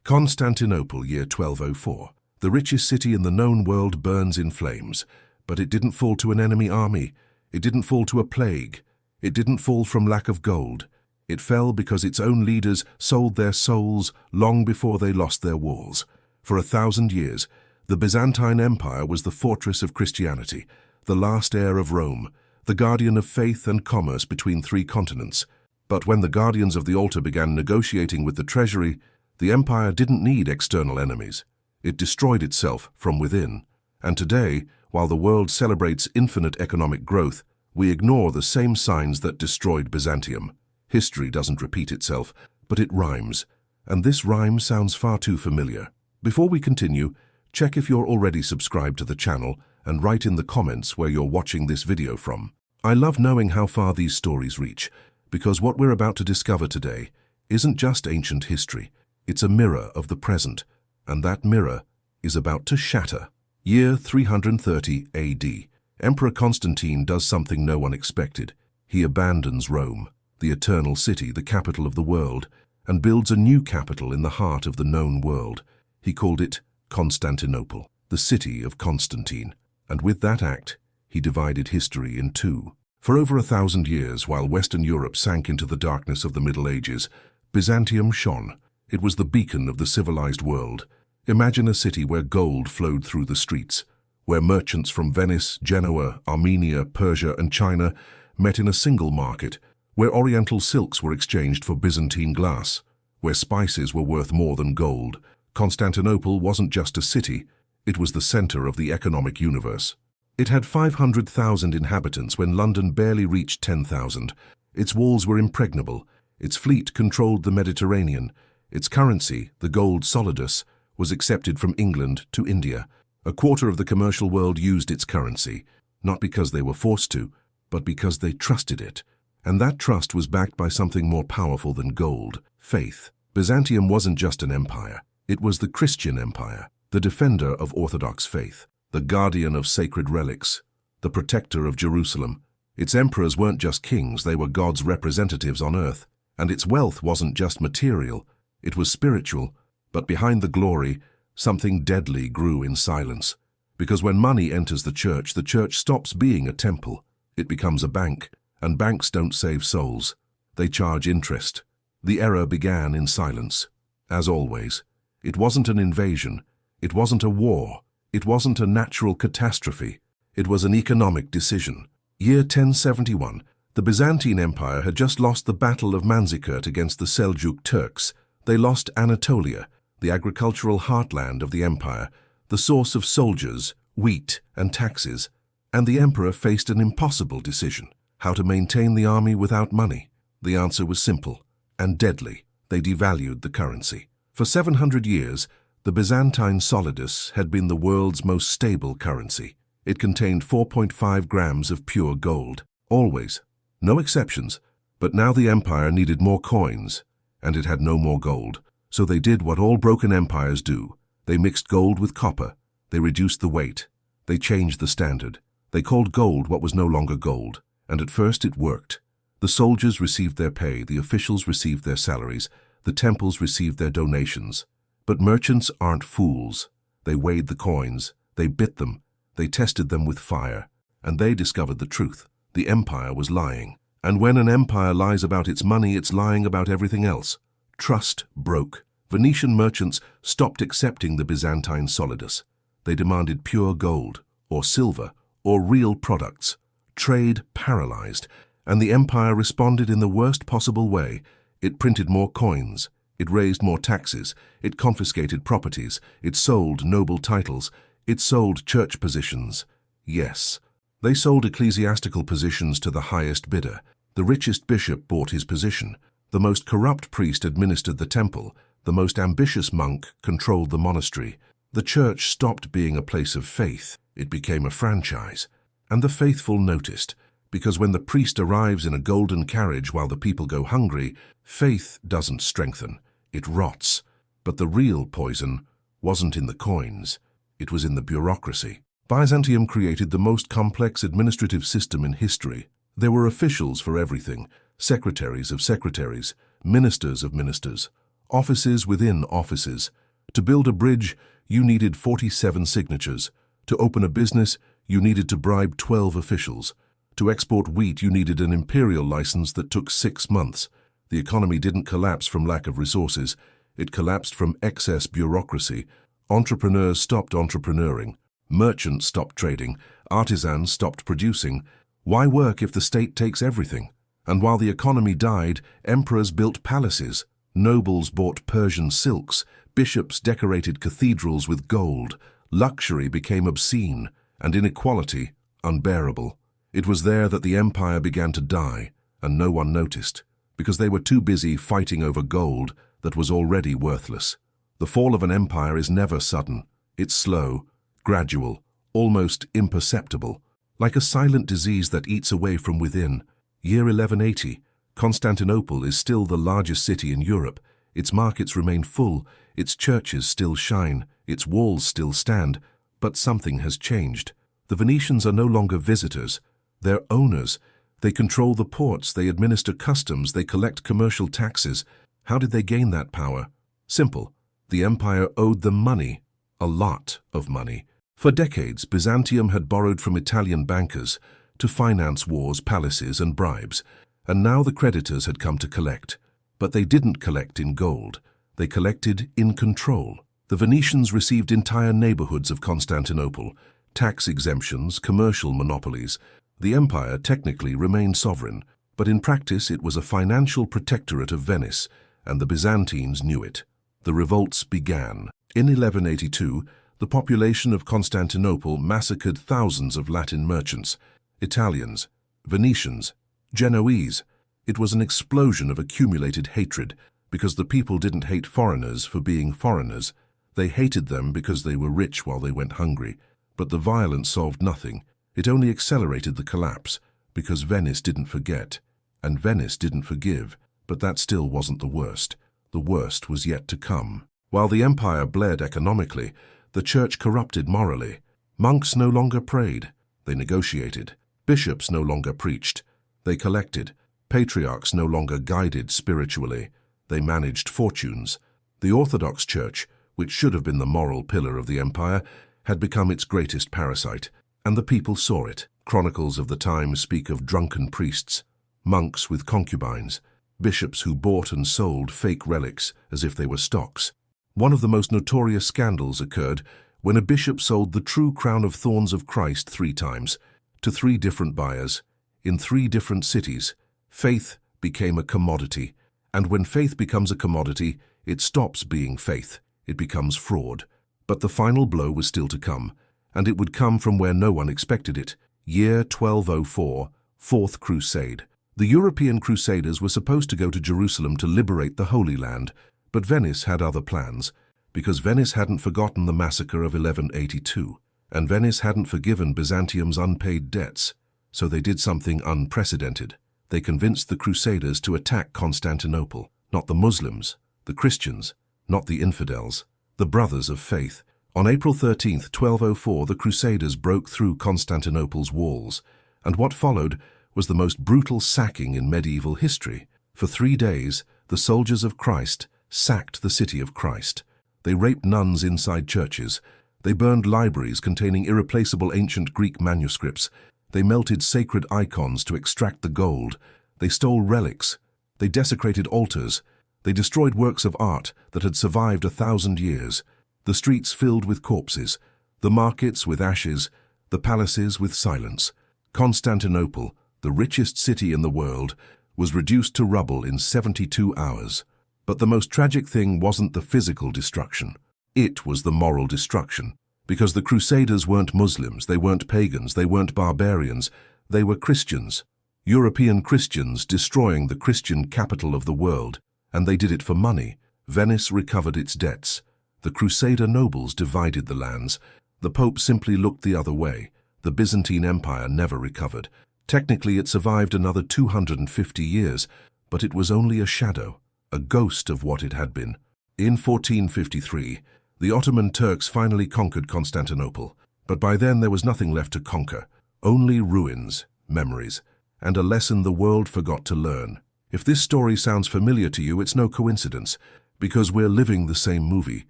Constantinople, year 1204. The richest city in the known world burns in flames. But it didn't fall to an enemy army. It didn't fall to a plague. It didn't fall from lack of gold. It fell because its own leaders sold their souls long before they lost their walls. For 1,000 years, the Byzantine Empire was the fortress of Christianity, the last heir of Rome, the guardian of faith and commerce between 3 continents. But when the guardians of the altar began negotiating with the treasury, the empire didn't need external enemies. It destroyed itself from within. And today, while the world celebrates infinite economic growth, we ignore the same signs that destroyed Byzantium. History doesn't repeat itself, but it rhymes. And this rhyme sounds far too familiar. Before we continue, check if you're already subscribed to the channel and write in the comments where you're watching this video from. I love knowing how far these stories reach, because what we're about to discover today isn't just ancient history. It's a mirror of the present, and that mirror is about to shatter. Year 330 AD. Emperor Constantine does something no one expected. He abandons Rome, the eternal city, the capital of the world, and builds a new capital in the heart of the known world. He called it Constantinople, the city of Constantine. And with that act, he divided history in 2. For over 1,000 years, while Western Europe sank into the darkness of the Middle Ages, Byzantium shone. It was the beacon of the civilized world. Imagine a city where gold flowed through the streets, where merchants from Venice, Genoa, Armenia, Persia, and China met in a single market, where Oriental silks were exchanged for Byzantine glass, where spices were worth more than gold. Constantinople wasn't just a city, it was the center of the economic universe. It had 500,000 inhabitants when London barely reached 10,000. Its walls were impregnable. Its fleet controlled the Mediterranean. Its currency, the gold solidus, was accepted from England to India. A quarter of the commercial world used its currency, not because they were forced to, but because they trusted it. And that trust was backed by something more powerful than gold: faith. Byzantium wasn't just an empire. It was the Christian empire, the defender of Orthodox faith, the guardian of sacred relics, the protector of Jerusalem. Its emperors weren't just kings, they were God's representatives on earth. And its wealth wasn't just material, it was spiritual. But behind the glory, something deadly grew in silence. Because when money enters the church stops being a temple. It becomes a bank, and banks don't save souls. They charge interest. The error began in silence. As always, it wasn't an invasion. It wasn't a war. It wasn't a natural catastrophe. It was an economic decision. Year 1071, the Byzantine Empire had just lost the Battle of Manzikert against the Seljuk Turks. They lost Anatolia, the agricultural heartland of the empire, the source of soldiers, wheat, and taxes. And the emperor faced an impossible decision: how to maintain the army without money. The answer was simple and deadly. They devalued the currency. For 700 years, the Byzantine solidus had been the world's most stable currency. It contained 4.5 grams of pure gold. Always. No exceptions. But now the empire needed more coins, and it had no more gold. So they did what all broken empires do. They mixed gold with copper. They reduced the weight. They changed the standard. They called gold what was no longer gold. And at first it worked. The soldiers received their pay, the officials received their salaries, the temples received their donations. But merchants aren't fools. They weighed the coins, they bit them, they tested them with fire, and they discovered the truth. The empire was lying. And when an empire lies about its money, it's lying about everything else. Trust broke. Venetian merchants stopped accepting the Byzantine solidus. They demanded pure gold, or silver, or real products. Trade paralyzed, and the empire responded in the worst possible way. It printed more coins. It raised more taxes, it confiscated properties, it sold noble titles, it sold church positions. Yes, they sold ecclesiastical positions to the highest bidder. The richest bishop bought his position. The most corrupt priest administered the temple. The most ambitious monk controlled the monastery. The church stopped being a place of faith. It became a franchise. And the faithful noticed, because when the priest arrives in a golden carriage while the people go hungry, faith doesn't strengthen. It rots. But the real poison wasn't in the coins. It was in the bureaucracy. Byzantium created the most complex administrative system in history. There were officials for everything, secretaries of secretaries, ministers of ministers, offices within offices. To build a bridge, you needed 47 signatures. To open a business, you needed to bribe 12 officials. To export wheat, you needed an imperial license that took 6 months. The economy didn't collapse from lack of resources. It collapsed from excess bureaucracy. Entrepreneurs stopped entrepreneuring. Merchants stopped trading. Artisans stopped producing. Why work if the state takes everything? And while the economy died, emperors built palaces. Nobles bought Persian silks. Bishops decorated cathedrals with gold. Luxury became obscene, and inequality unbearable. It was there that the empire began to die, and no one noticed, because they were too busy fighting over gold that was already worthless. The fall of an empire is never sudden. It's slow, gradual, almost imperceptible, like a silent disease that eats away from within. Year 1180, Constantinople is still the largest city in Europe. Its markets remain full, its churches still shine, its walls still stand, but something has changed. The Venetians are no longer visitors. They're owners. They control the ports, they administer customs, they collect commercial taxes. How did they gain that power? Simple. The empire owed them money, a lot of money. For decades, Byzantium had borrowed from Italian bankers to finance wars, palaces, and bribes, and now the creditors had come to collect. But they didn't collect in gold. They collected in control. The Venetians received entire neighborhoods of Constantinople, tax exemptions, commercial monopolies. The empire technically remained sovereign, but in practice it was a financial protectorate of Venice, and the Byzantines knew it. The revolts began. In 1182, the population of Constantinople massacred thousands of Latin merchants, Italians, Venetians, Genoese. It was an explosion of accumulated hatred, because the people didn't hate foreigners for being foreigners. They hated them because they were rich while they went hungry. But the violence solved nothing. It only accelerated the collapse, because Venice didn't forget, and Venice didn't forgive. But that still wasn't the worst. The worst was yet to come. While the empire bled economically, the church corrupted morally. Monks no longer prayed. They negotiated. Bishops no longer preached. They collected. Patriarchs no longer guided spiritually. They managed fortunes. The Orthodox Church, which should have been the moral pillar of the empire, had become its greatest parasite, and the people saw it. Chronicles of the time speak of drunken priests, monks with concubines, bishops who bought and sold fake relics as if they were stocks. One of the most notorious scandals occurred when a bishop sold the true crown of thorns of Christ 3 times, to 3 different buyers, in 3 different cities. Faith became a commodity, and when faith becomes a commodity, it stops being faith. It becomes fraud. But the final blow was still to come, and it would come from where no one expected it. Year 1204, Fourth Crusade. The European Crusaders were supposed to go to Jerusalem to liberate the Holy Land, but Venice had other plans, because Venice hadn't forgotten the massacre of 1182, and Venice hadn't forgiven Byzantium's unpaid debts, so they did something unprecedented. They convinced the Crusaders to attack Constantinople, not the Muslims, the Christians, not the infidels, the brothers of faith. On April 13, 1204, the Crusaders broke through Constantinople's walls, and what followed was the most brutal sacking in medieval history. For 3 days, the soldiers of Christ sacked the city of Christ. They raped nuns inside churches. They burned libraries containing irreplaceable ancient Greek manuscripts. They melted sacred icons to extract the gold. They stole relics. They desecrated altars. They destroyed works of art that had survived 1,000 years. The streets filled with corpses, the markets with ashes, the palaces with silence. Constantinople, the richest city in the world, was reduced to rubble in 72 hours. But the most tragic thing wasn't the physical destruction. It was the moral destruction. Because the Crusaders weren't Muslims, they weren't pagans, they weren't barbarians, they were Christians. European Christians destroying the Christian capital of the world. And they did it for money. Venice recovered its debts. The Crusader nobles divided the lands. The Pope simply looked the other way. The Byzantine Empire never recovered. Technically, it survived another 250 years, but it was only a shadow, a ghost of what it had been. In 1453, the Ottoman Turks finally conquered Constantinople, but by then there was nothing left to conquer, only ruins, memories, and a lesson the world forgot to learn. If this story sounds familiar to you, it's no coincidence. Because we're living the same movie,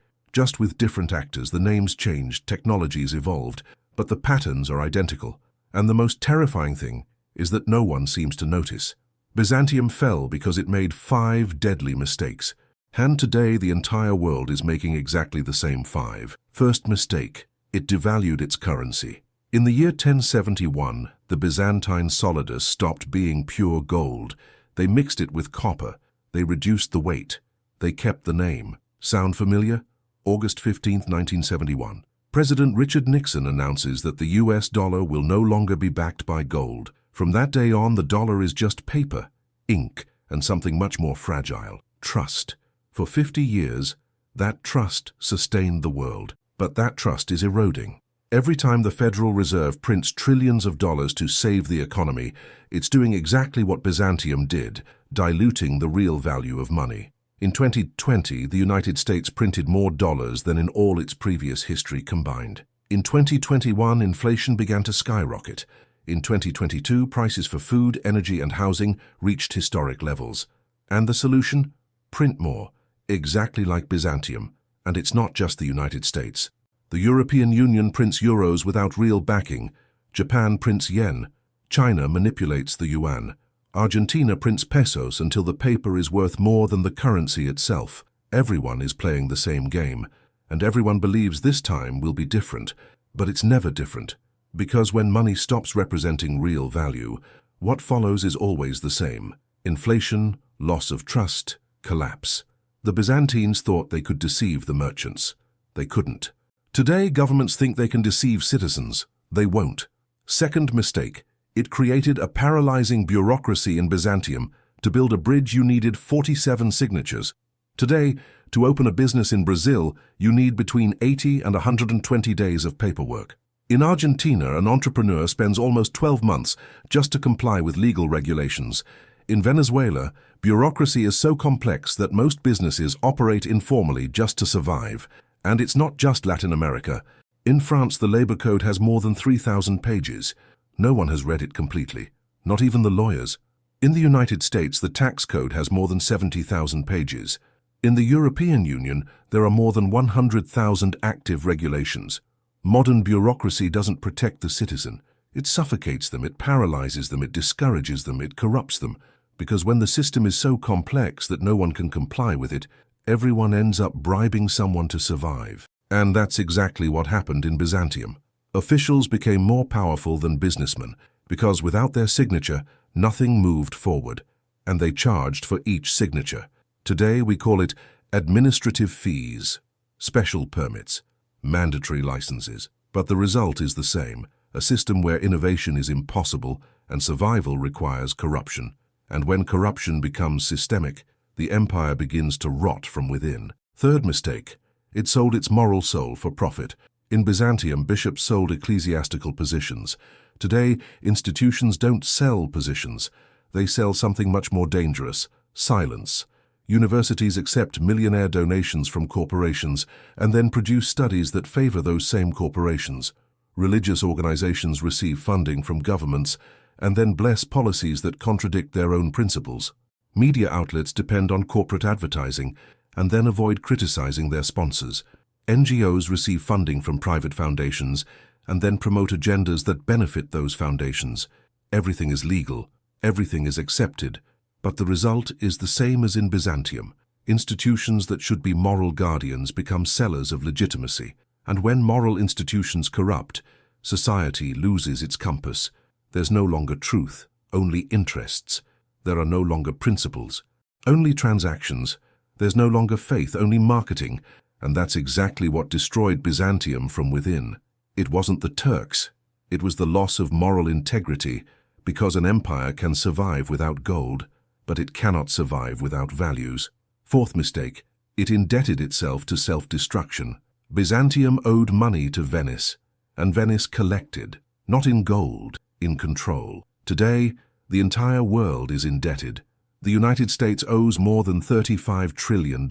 just with different actors. The names changed, technologies evolved, but the patterns are identical. And the most terrifying thing is that no one seems to notice. Byzantium fell because it made 5 deadly mistakes. And today the entire world is making exactly the same 5. First mistake, it devalued its currency. In the year 1071, the Byzantine solidus stopped being pure gold. They mixed it with copper. They reduced the weight. They kept the name. Sound familiar? August 15, 1971. President Richard Nixon announces that the US dollar will no longer be backed by gold. From that day on, the dollar is just paper, ink, and something much more fragile: trust. For 50 years, that trust sustained the world. But that trust is eroding. Every time the Federal Reserve prints trillions of dollars to save the economy, it's doing exactly what Byzantium did, diluting the real value of money. In 2020, the United States printed more dollars than in all its previous history combined. In 2021, inflation began to skyrocket. In 2022, prices for food, energy, and housing reached historic levels. And the solution? Print more, exactly like Byzantium. And it's not just the United States. The European Union prints euros without real backing. Japan prints yen. China manipulates the yuan. Argentina prints pesos until the paper is worth more than the currency itself. Everyone is playing the same game, and everyone believes this time will be different. But it's never different, because when money stops representing real value, what follows is always the same: inflation, loss of trust, collapse. The Byzantines thought they could deceive the merchants. They couldn't. Today, governments think they can deceive citizens. They won't. Second mistake. It created a paralyzing bureaucracy in Byzantium. To build a bridge, you needed 47 signatures. Today, to open a business in Brazil, you need between 80 and 120 days of paperwork. In Argentina, an entrepreneur spends almost 12 months just to comply with legal regulations. In Venezuela, bureaucracy is so complex that most businesses operate informally just to survive. And it's not just Latin America. In France, the labor code has more than 3,000 pages. No one has read it completely, not even the lawyers. In the United States, the tax code has more than 70,000 pages. In the European Union, there are more than 100,000 active regulations. Modern bureaucracy doesn't protect the citizen. It suffocates them, it paralyzes them, it discourages them, it corrupts them. Because when the system is so complex that no one can comply with it, everyone ends up bribing someone to survive. And that's exactly what happened in Byzantium. Officials became more powerful than businessmen, because without their signature, nothing moved forward, and they charged for each signature. Today we call it administrative fees, special permits, mandatory licenses. But the result is the same: a system where innovation is impossible and survival requires corruption. And when corruption becomes systemic, the empire begins to rot from within. Third mistake, it sold its moral soul for profit. In Byzantium, bishops sold ecclesiastical positions. Today, institutions don't sell positions. They sell something much more dangerous: silence. Universities accept millionaire donations from corporations and then produce studies that favor those same corporations. Religious organizations receive funding from governments and then bless policies that contradict their own principles. Media outlets depend on corporate advertising and then avoid criticizing their sponsors. NGOs receive funding from private foundations and then promote agendas that benefit those foundations. Everything is legal, everything is accepted, but the result is the same as in Byzantium. Institutions that should be moral guardians become sellers of legitimacy. And when moral institutions corrupt, society loses its compass. There's no longer truth, only interests. There are no longer principles, only transactions. There's no longer faith, only marketing. And that's exactly what destroyed Byzantium from within. It wasn't the Turks. It was the loss of moral integrity, because an empire can survive without gold, but it cannot survive without values. Fourth mistake, it indebted itself to self-destruction. Byzantium owed money to Venice, and Venice collected, not in gold, in control. Today, the entire world is indebted. The United States owes more than $35 trillion.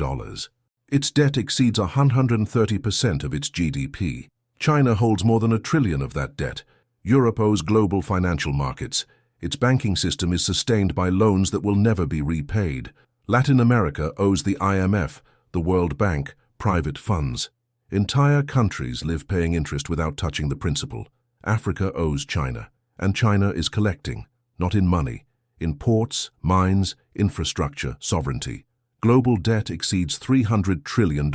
Its debt exceeds 130% of its GDP. China holds more than $1 trillion of that debt. Europe owes global financial markets. Its banking system is sustained by loans that will never be repaid. Latin America owes the IMF, the World Bank, private funds. Entire countries live paying interest without touching the principal. Africa owes China, and China is collecting, not in money, in ports, mines, infrastructure, sovereignty. Global debt exceeds $300 trillion,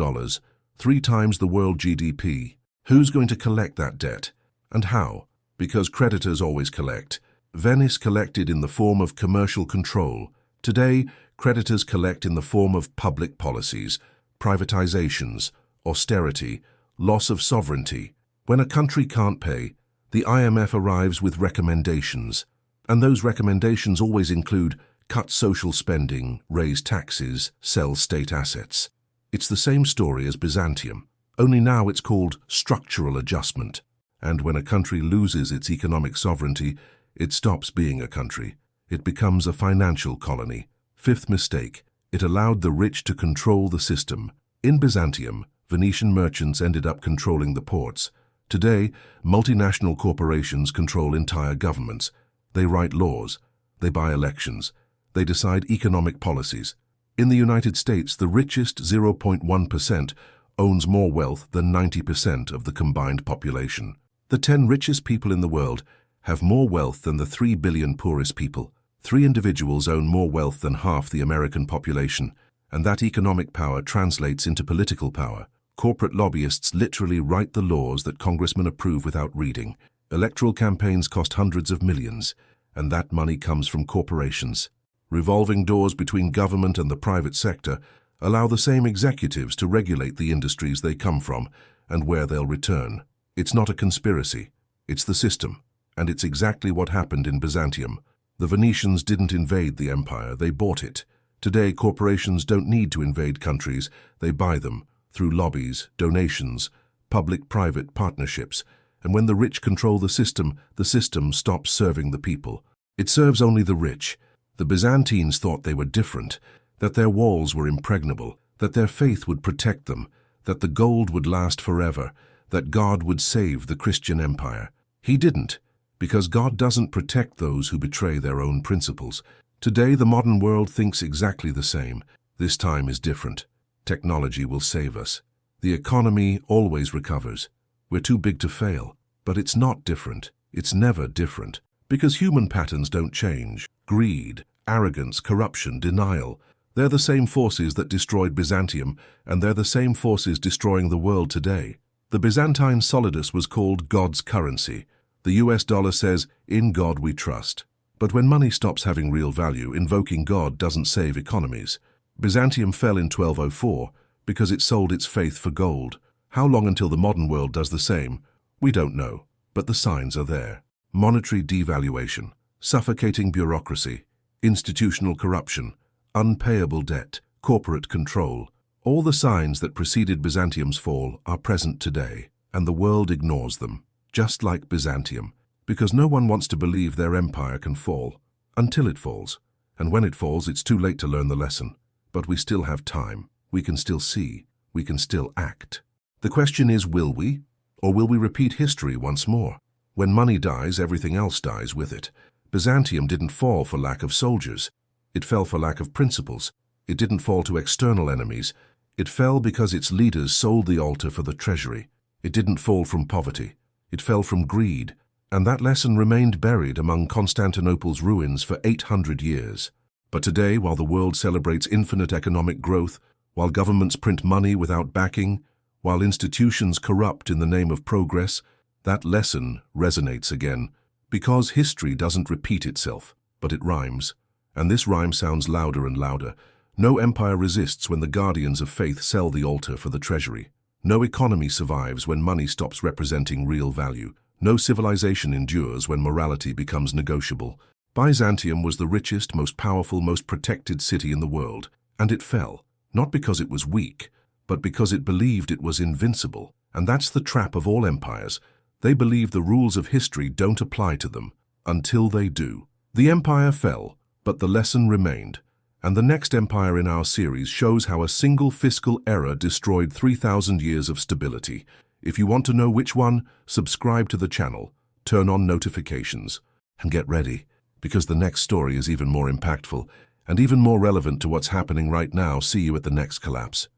3 times the world GDP. Who's going to collect that debt? And how? Because creditors always collect. Venice collected in the form of commercial control. Today, creditors collect in the form of public policies, privatizations, austerity, loss of sovereignty. When a country can't pay, the IMF arrives with recommendations. And those recommendations always include cut social spending, raise taxes, sell state assets. It's the same story as Byzantium, only now it's called structural adjustment. And when a country loses its economic sovereignty, it stops being a country. It becomes a financial colony. Fifth mistake, it allowed the rich to control the system. In Byzantium, Venetian merchants ended up controlling the ports. Today, multinational corporations control entire governments. They write laws. They buy elections. They decide economic policies. In the United States, the richest 0.1% owns more wealth than 90% of the combined population. The 10 richest people in the world have more wealth than the 3 billion poorest people. 3 individuals own more wealth than half the American population, and that economic power translates into political power. Corporate lobbyists literally write the laws that congressmen approve without reading. Electoral campaigns cost hundreds of millions, and that money comes from corporations. Revolving doors between government and the private sector allow the same executives to regulate the industries they come from and where they'll return. It's not a conspiracy. It's the system. And it's exactly what happened in Byzantium. The Venetians didn't invade the empire, they bought it. Today, corporations don't need to invade countries, they buy them through lobbies, donations, public-private partnerships. And when the rich control the system stops serving the people. It serves only the rich. The Byzantines thought they were different, that their walls were impregnable, that their faith would protect them, that the gold would last forever, that God would save the Christian empire. He didn't, because God doesn't protect those who betray their own principles. Today, the modern world thinks exactly the same. This time is different. Technology will save us. The economy always recovers. We're too big to fail. But it's not different. It's never different. Because human patterns don't change. Greed, arrogance, corruption, denial. They're the same forces that destroyed Byzantium, and they're the same forces destroying the world today. The Byzantine solidus was called God's currency. The US dollar says, "In God we trust." But when money stops having real value, invoking God doesn't save economies. Byzantium fell in 1204 because it sold its faith for gold. How long until the modern world does the same? We don't know, but the signs are there. Monetary devaluation, suffocating bureaucracy, institutional corruption, unpayable debt, corporate control. All the signs that preceded Byzantium's fall are present today, and the world ignores them, just like Byzantium, because no one wants to believe their empire can fall, until it falls. And when it falls, it's too late to learn the lesson. But we still have time. We can still see. We can still act. The question is, will we? Or will we repeat history once more? When money dies, everything else dies with it. Byzantium didn't fall for lack of soldiers. It fell for lack of principles. It didn't fall to external enemies. It fell because its leaders sold the altar for the treasury. It didn't fall from poverty. It fell from greed. And that lesson remained buried among Constantinople's ruins for 800 years. But today, while the world celebrates infinite economic growth, while governments print money without backing, while institutions corrupt in the name of progress, that lesson resonates again, because history doesn't repeat itself, but it rhymes. And this rhyme sounds louder and louder. No empire resists when the guardians of faith sell the altar for the treasury. No economy survives when money stops representing real value. No civilization endures when morality becomes negotiable. Byzantium was the richest, most powerful, most protected city in the world, and it fell, not because it was weak, but because it believed it was invincible. And that's the trap of all empires. They believe the rules of history don't apply to them, until they do. The empire fell, but the lesson remained. And the next empire in our series shows how a single fiscal error destroyed 3,000 years of stability. If you want to know which one, subscribe to the channel, turn on notifications, and get ready, because the next story is even more impactful and even more relevant to what's happening right now. See you at the next collapse.